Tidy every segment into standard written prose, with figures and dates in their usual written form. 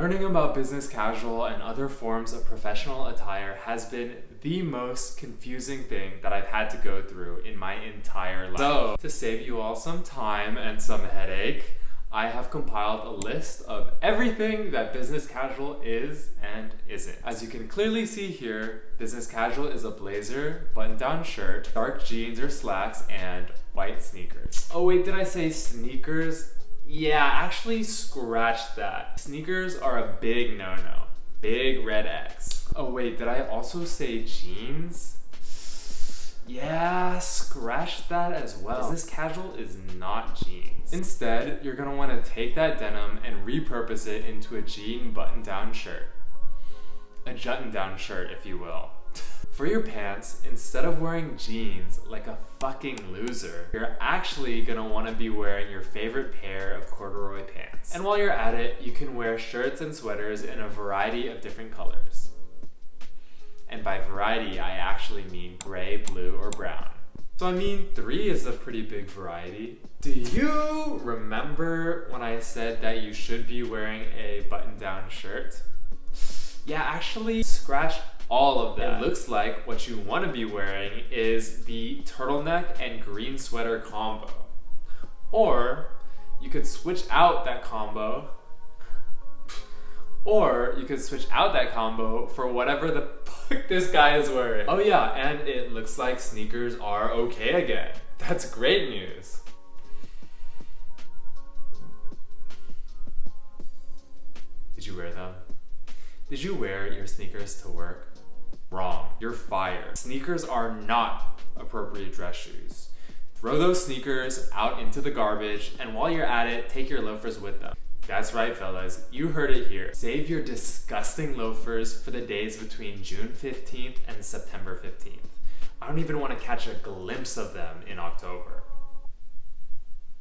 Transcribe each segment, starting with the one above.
Learning about business casual and other forms of professional attire has been the most confusing thing that I've had to go through in my entire life. So, to save you all some time and some headache, I have compiled a list of everything that business casual is and isn't. As you can clearly see here, business casual is a blazer, button-down shirt, dark jeans or slacks, and white sneakers. Oh wait, did I say sneakers? Yeah, actually scratch that. Sneakers are a big no-no. Big red X. Oh wait, did I also say jeans? Yeah, scratch that as well. Business casual is not jeans. Instead, you're gonna wanna take that denim and repurpose it into a jean button-down shirt. A jutting-down shirt, if you will. For your pants, instead of wearing jeans like a fucking loser, you're actually gonna wanna be wearing your favorite pair of corduroy pants. And while you're at it, you can wear shirts and sweaters in a variety of different colors. And by variety, I actually mean gray, blue, or brown. So I mean, 3 is a pretty big variety. Do you remember when I said that you should be wearing a button-down shirt? Yeah, actually, scratch all of that. It looks like what you want to be wearing is the turtleneck and green sweater combo. Or you could switch out that combo. Or you could switch out that combo for whatever the fuck this guy is wearing. Oh yeah, and it looks like sneakers are okay again. That's great news. Did you wear them? Did you wear your sneakers to work? Wrong. You're fired. Sneakers are not appropriate dress shoes. Throw those sneakers out into the garbage, and while you're at it, take your loafers with them. That's right, fellas. You heard it here. Save your disgusting loafers for the days between June 15th and September 15th. I don't even want to catch a glimpse of them in October.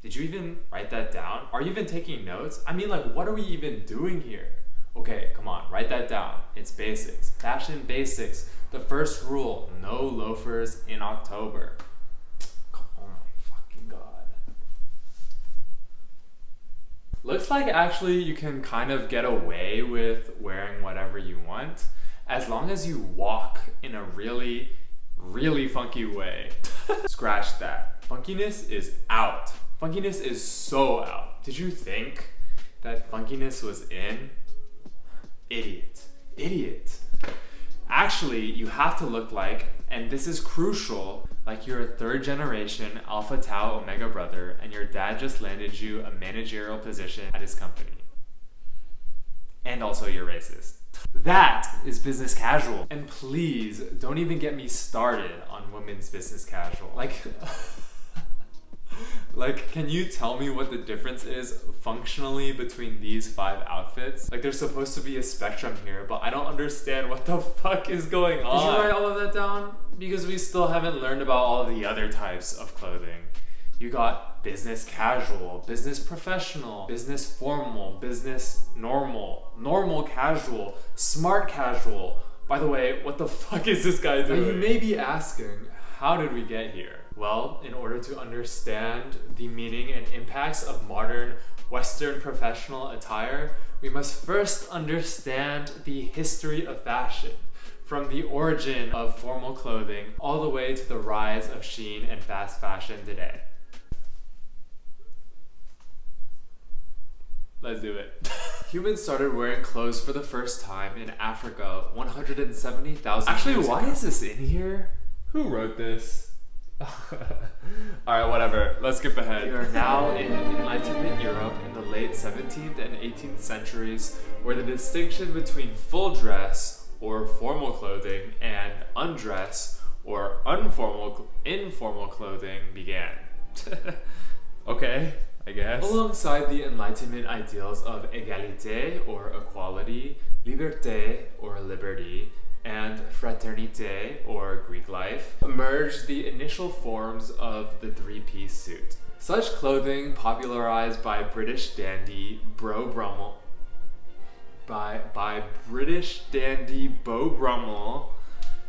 Did you even write that down? Are you even taking notes? I mean, like, what are we even doing here? Okay, come on, write that down. It's basics. Fashion basics. The first rule, no loafers in October. Oh my fucking god. Looks like actually you can kind of get away with wearing whatever you want as long as you walk in a really, really funky way. Scratch that. Funkiness is out. Funkiness is so out. Did you think that funkiness was in? Idiot. Idiot. Actually, you have to look like, and this is crucial, like you're a 3rd generation Alpha Tau Omega brother and your dad just landed you a managerial position at his company. And also you're racist. That is business casual. And please, don't even get me started on women's business casual. Like, can you tell me what the difference is functionally between these 5 outfits? Like, there's supposed to be a spectrum here, but I don't understand what the fuck is going on. Did you write all of that down? Because we still haven't learned about all of the other types of clothing. You got business casual, business professional, business formal, business normal, normal casual, smart casual. By the way, what the fuck is this guy doing? Now you may be asking, how did we get here? Well, in order to understand the meaning and impacts of modern Western professional attire, we must first understand the history of fashion, from the origin of formal clothing all the way to the rise of Shein and fast fashion today. Let's do it. Humans started wearing clothes for the first time in Africa 170,000 years ago. Actually, why is this in here? Who wrote this? Alright, whatever. Let's skip ahead. We are now in Enlightenment Europe in the late 17th and 18th centuries, where the distinction between full dress or formal clothing and undress or informal clothing began. Okay, I guess. Alongside the Enlightenment ideals of égalité or equality, liberté or liberty, and fraternité, or Greek life, emerged the initial forms of the 3-piece suit. Such clothing, popularized by British dandy Beau Brummel,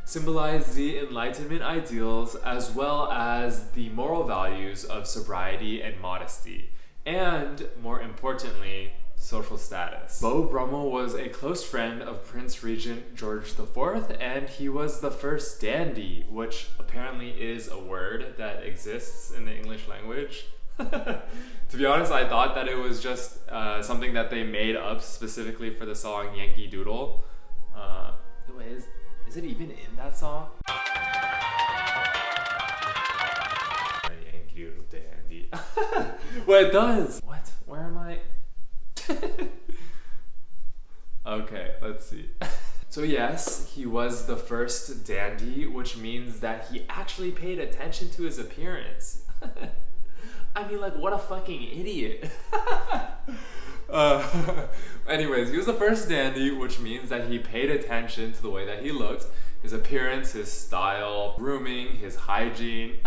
symbolize the Enlightenment ideals as well as the moral values of sobriety and modesty, and, more importantly, social status. Beau Brummel was a close friend of Prince Regent George IV, and he was the first dandy, which apparently is a word that exists in the English language. To be honest, I thought that it was just something that they made up specifically for the song Yankee Doodle. Is it even in that song? Yankee Doodle dandy. Well, it does. What? Where am I? Okay, let's see. So yes, he was the first dandy, which means that he actually paid attention to his appearance. I mean, like, what a fucking idiot. Anyways, he was the first dandy, which means that he paid attention to the way that he looked, his appearance, his style, grooming, his hygiene.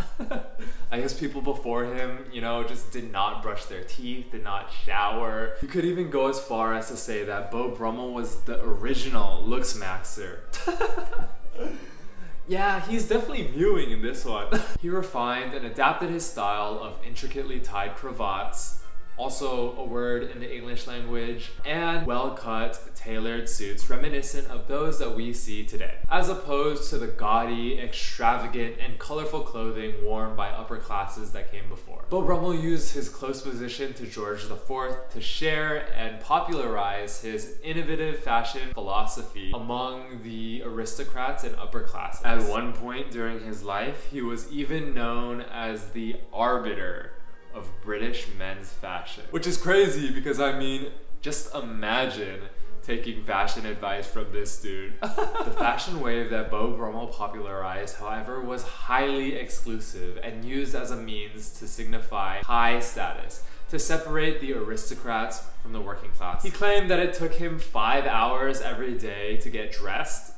I guess people before him, you know, just did not brush their teeth, did not shower. You could even go as far as to say that Beau Brummel was the original looks maxer. Yeah, he's definitely mewing in this one. He refined and adapted his style of intricately tied cravats, also a word in the English language, and well-cut, tailored suits reminiscent of those that we see today, as opposed to the gaudy, extravagant, and colorful clothing worn by upper classes that came before. Beau Brummel used his close position to George IV to share and popularize his innovative fashion philosophy among the aristocrats and upper classes. At one point during his life, he was even known as the arbiter of British men's fashion. Which is crazy because, I mean, just imagine taking fashion advice from this dude. The fashion wave that Beau Brummel popularized, however, was highly exclusive and used as a means to signify high status, to separate the aristocrats from the working class. He claimed that it took him 5 hours every day to get dressed.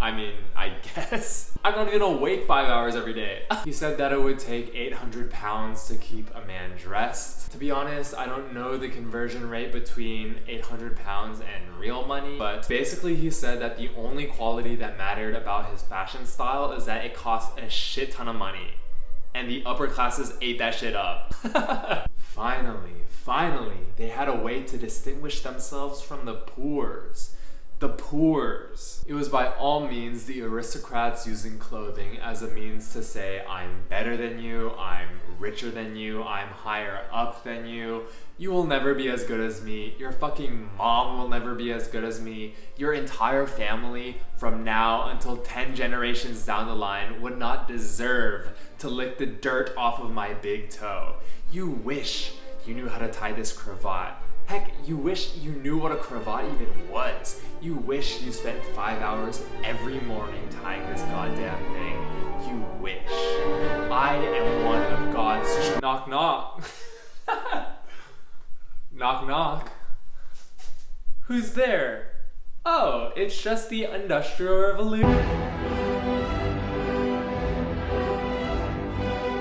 I mean, I guess. I'm not even awake 5 hours every day. He said that it would take 800 pounds to keep a man dressed. To be honest, I don't know the conversion rate between 800 pounds and real money, but basically he said that the only quality that mattered about his fashion style is that it cost a shit ton of money, and the upper classes ate that shit up. Finally, they had a way to distinguish themselves from the poors. The poors. It was by all means the aristocrats using clothing as a means to say, I'm better than you, I'm richer than you, I'm higher up than you, you will never be as good as me, your fucking mom will never be as good as me, your entire family from now until 10 generations down the line would not deserve to lick the dirt off of my big toe. You wish you knew how to tie this cravat. Heck, you wish you knew what a cravat even was. You wish you spent 5 hours every morning tying this goddamn thing. You wish. I am one of God's knock knock. Knock knock. Who's there? Oh, it's just the Industrial Revolution.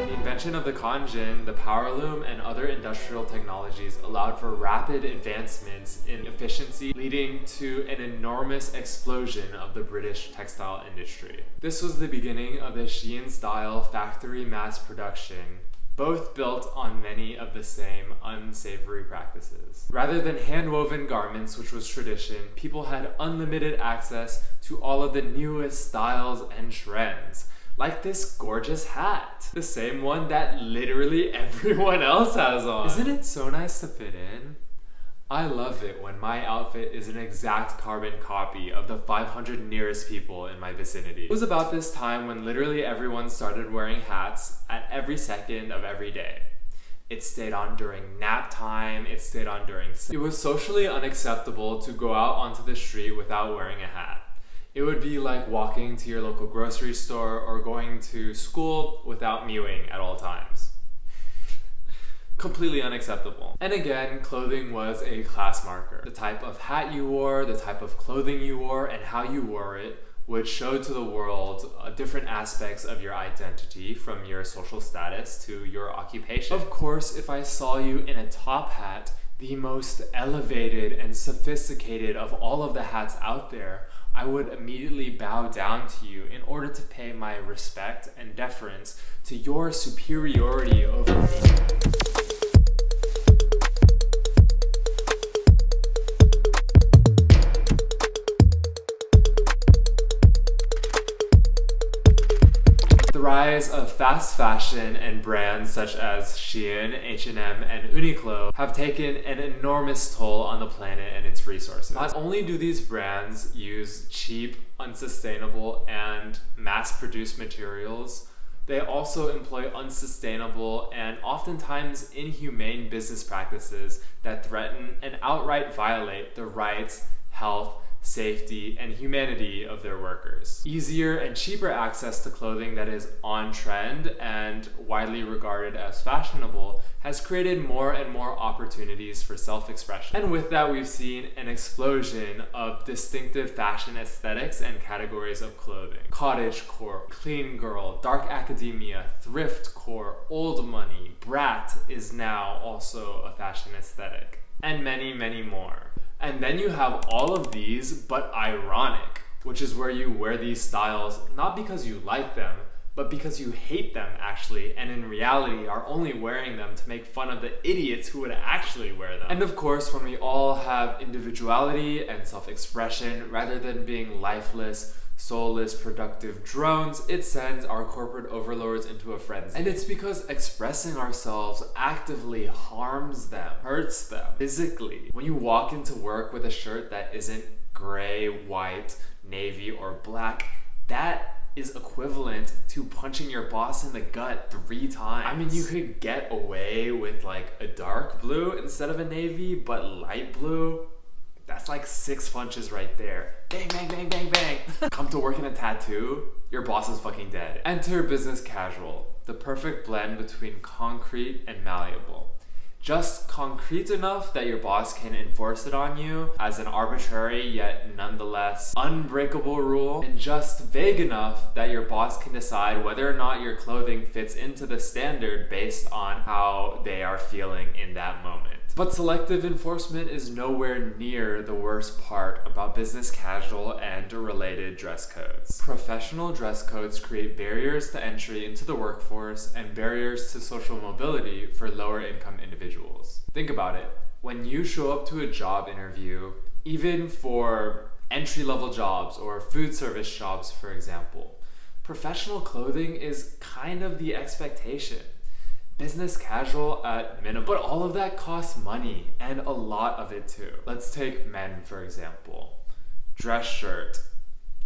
The invention of the cotton gin, the power loom, and other industrial technologies allowed for rapid advancements in efficiency, leading to an enormous explosion of the British textile industry. This was the beginning of the Shein-style factory mass production, both built on many of the same unsavory practices. Rather than hand-woven garments, which was tradition, people had unlimited access to all of the newest styles and trends. Like this gorgeous hat. The same one that literally everyone else has on. Isn't it so nice to fit in? I love it when my outfit is an exact carbon copy of the 500 nearest people in my vicinity. It was about this time when literally everyone started wearing hats at every second of every day. It stayed on during nap time, it stayed on during... It was socially unacceptable to go out onto the street without wearing a hat. It would be like walking to your local grocery store or going to school without mewing at all times. Completely unacceptable. And again, clothing was a class marker. The type of hat you wore, the type of clothing you wore, and how you wore it would show to the world different aspects of your identity, from your social status to your occupation. Of course, if I saw you in a top hat, the most elevated and sophisticated of all of the hats out there, I would immediately bow down to you in order to pay my respect and deference to your superiority over me. rise of fast fashion and brands such as Shein, H&M, and Uniqlo have taken an enormous toll on the planet and its resources. Not only do these brands use cheap, unsustainable, and mass-produced materials, they also employ unsustainable and oftentimes inhumane business practices that threaten and outright violate the rights, health, safety, and humanity of their workers. Easier and cheaper access to clothing that is on trend and widely regarded as fashionable has created more and more opportunities for self-expression. And with that, we've seen an explosion of distinctive fashion aesthetics and categories of clothing. Cottagecore, clean girl, dark academia, thriftcore, old money, brat is now also a fashion aesthetic, and many, many more. And then you have all of these, but ironic, which is where you wear these styles not because you like them, but because you hate them actually, and in reality are only wearing them to make fun of the idiots who would actually wear them. And of course, when we all have individuality and self-expression rather than being lifeless, soulless, productive drones, it sends our corporate overlords into a frenzy. And it's because expressing ourselves actively harms them, hurts them physically. When you walk into work with a shirt that isn't gray, white, navy, or black, that is equivalent to punching your boss in the gut 3 times. I mean, you could get away with like a dark blue instead of a navy, but light blue, that's like 6 punches right there. Bang, bang, bang, bang, bang. Come to work in a tattoo, your boss is fucking dead. Enter business casual, the perfect blend between concrete and malleable. Just concrete enough that your boss can enforce it on you as an arbitrary yet nonetheless unbreakable rule, and just vague enough that your boss can decide whether or not your clothing fits into the standard based on how they are feeling in that moment. But selective enforcement is nowhere near the worst part about business casual and related dress codes. Professional dress codes create barriers to entry into the workforce and barriers to social mobility for lower income individuals. Think about it. When you show up to a job interview, even for entry-level jobs or food service jobs, for example, professional clothing is kind of the expectation. Business casual at minimum. But all of that costs money, and a lot of it too. Let's take men, for example. Dress shirt,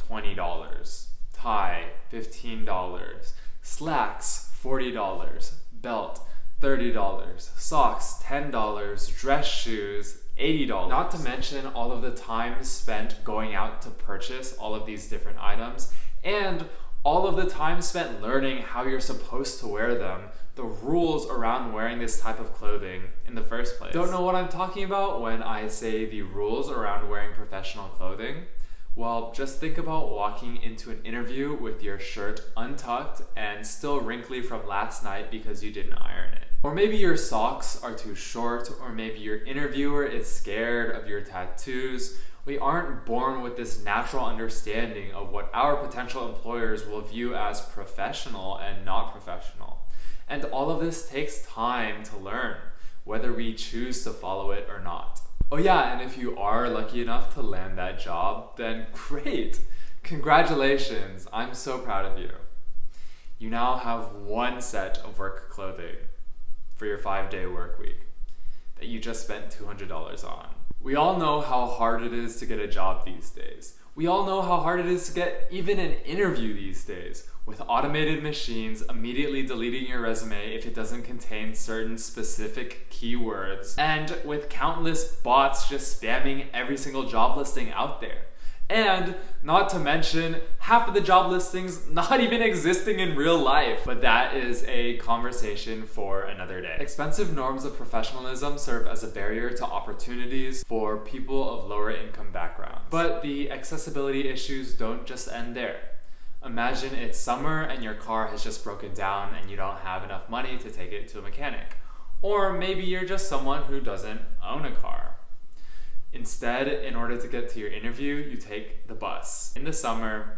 $20. Tie, $15. Slacks, $40. Belt, $30. Socks, $10. Dress shoes, $80. Not to mention all of the time spent going out to purchase all of these different items, and all of the time spent learning how you're supposed to wear them, the rules around wearing this type of clothing in the first place. Don't know what I'm talking about when I say the rules around wearing professional clothing? Well, just think about walking into an interview with your shirt untucked and still wrinkly from last night because you didn't iron it. Or maybe your socks are too short, or maybe your interviewer is scared of your tattoos. We aren't born with this natural understanding of what our potential employers will view as professional and not professional. And all of this takes time to learn, whether we choose to follow it or not. Oh yeah, and if you are lucky enough to land that job, then great! Congratulations, I'm so proud of you. You now have one set of work clothing for your 5-day work week that you just spent $200 on. We all know how hard it is to get a job these days. We all know how hard it is to get even an interview these days, with automated machines immediately deleting your resume if it doesn't contain certain specific keywords, and with countless bots just spamming every single job listing out there. And not to mention half of the job listings not even existing in real life. But that is a conversation for another day. Expensive norms of professionalism serve as a barrier to opportunities for people of lower income backgrounds. But the accessibility issues don't just end there. Imagine it's summer and your car has just broken down and you don't have enough money to take it to a mechanic. Or maybe you're just someone who doesn't own a car. Instead, in order to get to your interview, you take the bus. In the summer,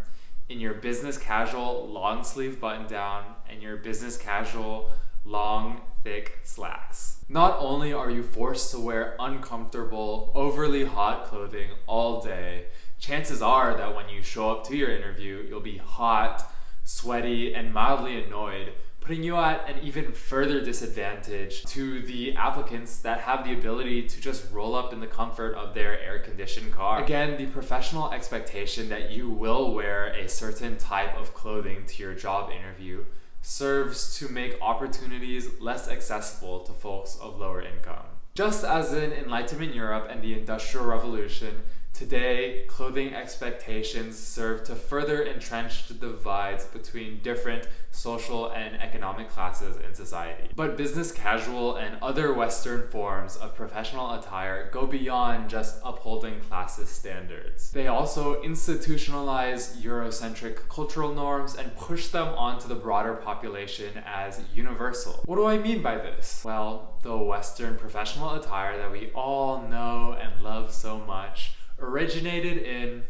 in your business casual long sleeve button down and your business casual long thick slacks. Not only are you forced to wear uncomfortable, overly hot clothing all day, chances are that when you show up to your interview, you'll be hot, sweaty, and mildly annoyed, putting you at an even further disadvantage to the applicants that have the ability to just roll up in the comfort of their air-conditioned car. Again, the professional expectation that you will wear a certain type of clothing to your job interview serves to make opportunities less accessible to folks of lower income. Just as in Enlightenment Europe and the Industrial Revolution, today, clothing expectations serve to further entrench the divides between different social and economic classes in society. But business casual and other Western forms of professional attire go beyond just upholding classist standards. They also institutionalize Eurocentric cultural norms and push them onto the broader population as universal. What do I mean by this? Well, the Western professional attire that we all know and love so much originated in,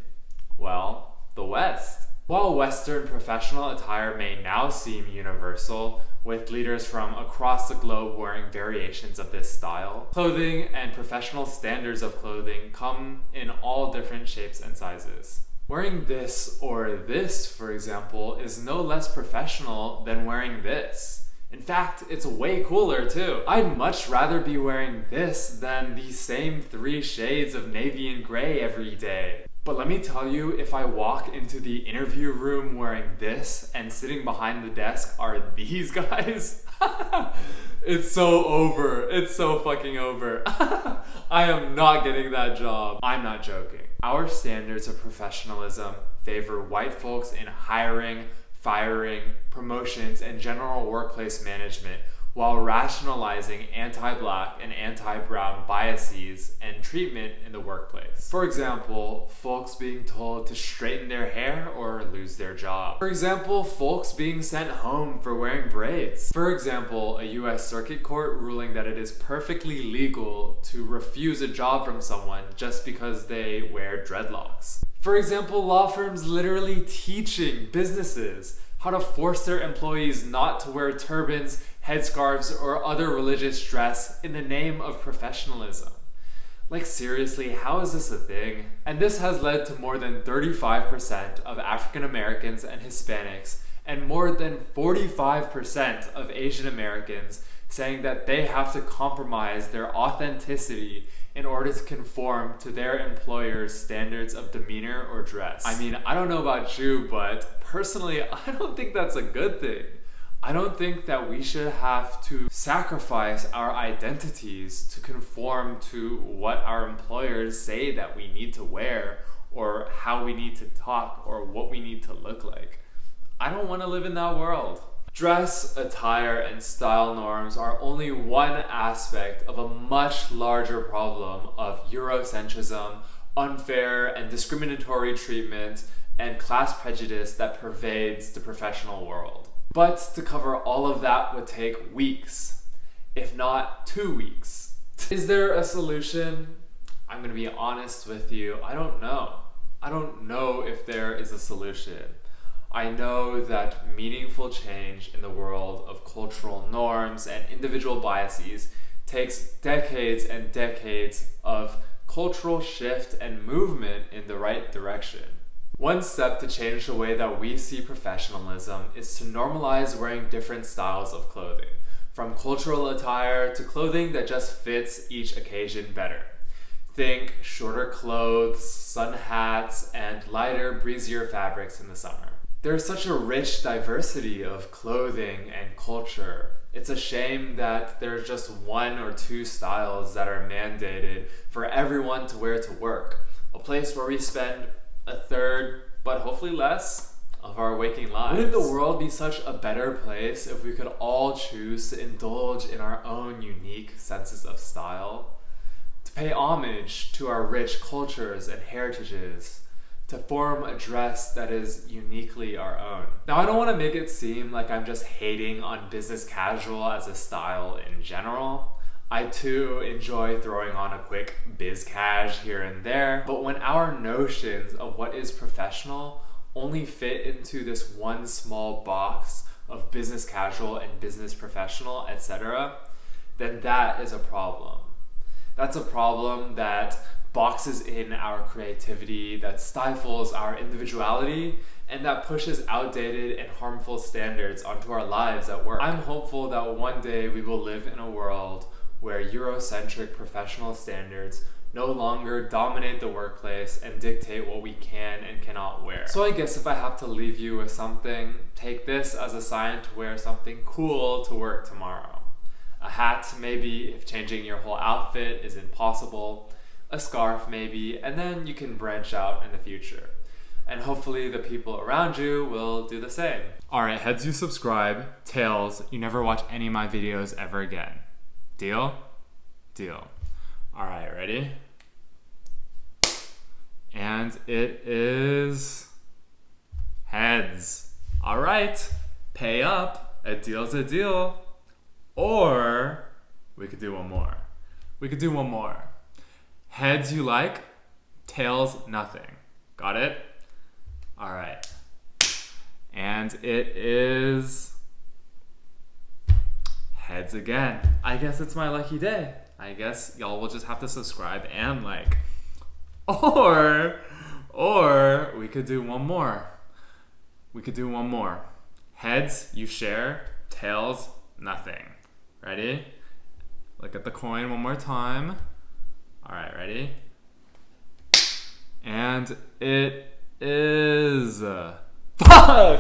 well, the West. While Western professional attire may now seem universal, with leaders from across the globe wearing variations of this style, clothing and professional standards of clothing come in all different shapes and sizes. Wearing this or this, for example, is no less professional than wearing this. In fact, it's way cooler too. I'd much rather be wearing this than the same 3 shades of navy and gray every day. But let me tell you, if I walk into the interview room wearing this and sitting behind the desk are these guys, it's so over. It's so fucking over. I am not getting that job. I'm not joking. Our standards of professionalism favor white folks in hiring, firing, promotions, and general workplace management, while rationalizing anti-black and anti-brown biases and treatment in the workplace. For example, folks being told to straighten their hair or lose their job. For example, folks being sent home for wearing braids. For example, a US Circuit Court ruling that it is perfectly legal to refuse a job from someone just because they wear dreadlocks. For example, law firms literally teaching businesses how to force their employees not to wear turbans, headscarves, or other religious dress in the name of professionalism. Like seriously, how is this a thing? And this has led to more than 35% of African Americans and Hispanics and more than 45% of Asian Americans saying that they have to compromise their authenticity in order to conform to their employer's standards of demeanor or dress. I mean, I don't know about you, but personally, I don't think that's a good thing. I don't think that we should have to sacrifice our identities to conform to what our employers say that we need to wear, or how we need to talk, or what we need to look like. I don't want to live in that world. Dress, attire, and style norms are only one aspect of a much larger problem of Eurocentrism, unfair and discriminatory treatment, and class prejudice that pervades the professional world. But to cover all of that would take weeks, if not 2 weeks. Is there a solution? I'm gonna be honest with you, I don't know. I don't know if there is a solution. I know that meaningful change in the world of cultural norms and individual biases takes decades and decades of cultural shift and movement in the right direction. One step to change the way that we see professionalism is to normalize wearing different styles of clothing, from cultural attire to clothing that just fits each occasion better. Think shorter clothes, sun hats, and lighter, breezier fabrics in the summer. There's such a rich diversity of clothing and culture. It's a shame that there's just 1 or 2 styles that are mandated for everyone to wear to work, a place where we spend a third, but hopefully less, of our waking lives. Wouldn't the world be such a better place if we could all choose to indulge in our own unique senses of style? To pay homage to our rich cultures and heritages, to form a dress that is uniquely our own. Now, I don't want to make it seem like I'm just hating on business casual as a style in general. I too enjoy throwing on a quick biz cash here and there, but when our notions of what is professional only fit into this one small box of business casual and business professional, etc., then that is a problem. That's a problem that boxes in our creativity, that stifles our individuality, and that pushes outdated and harmful standards onto our lives at work. I'm hopeful that one day we will live in a world where Eurocentric professional standards no longer dominate the workplace and dictate what we can and cannot wear. So I guess if I have to leave you with something, take this as a sign to wear something cool to work tomorrow. A hat, maybe, if changing your whole outfit is impossible. A scarf, maybe, and then you can branch out in the future. And hopefully the people around you will do the same. Alright, heads, you subscribe. Tails, you never watch any of my videos ever again. Deal? Deal. Alright, ready? And it is heads. Alright, pay up. A deal's a deal. Or we could do one more. We could do one more. Heads you like, tails nothing. Got it? Alright. And it is heads again. I guess it's my lucky day. I guess y'all will just have to subscribe and like. Or we could do one more. We could do one more. Heads, you share. Tails, nothing. Ready? Look at the coin one more time. Alright, ready? And it is... Fuck!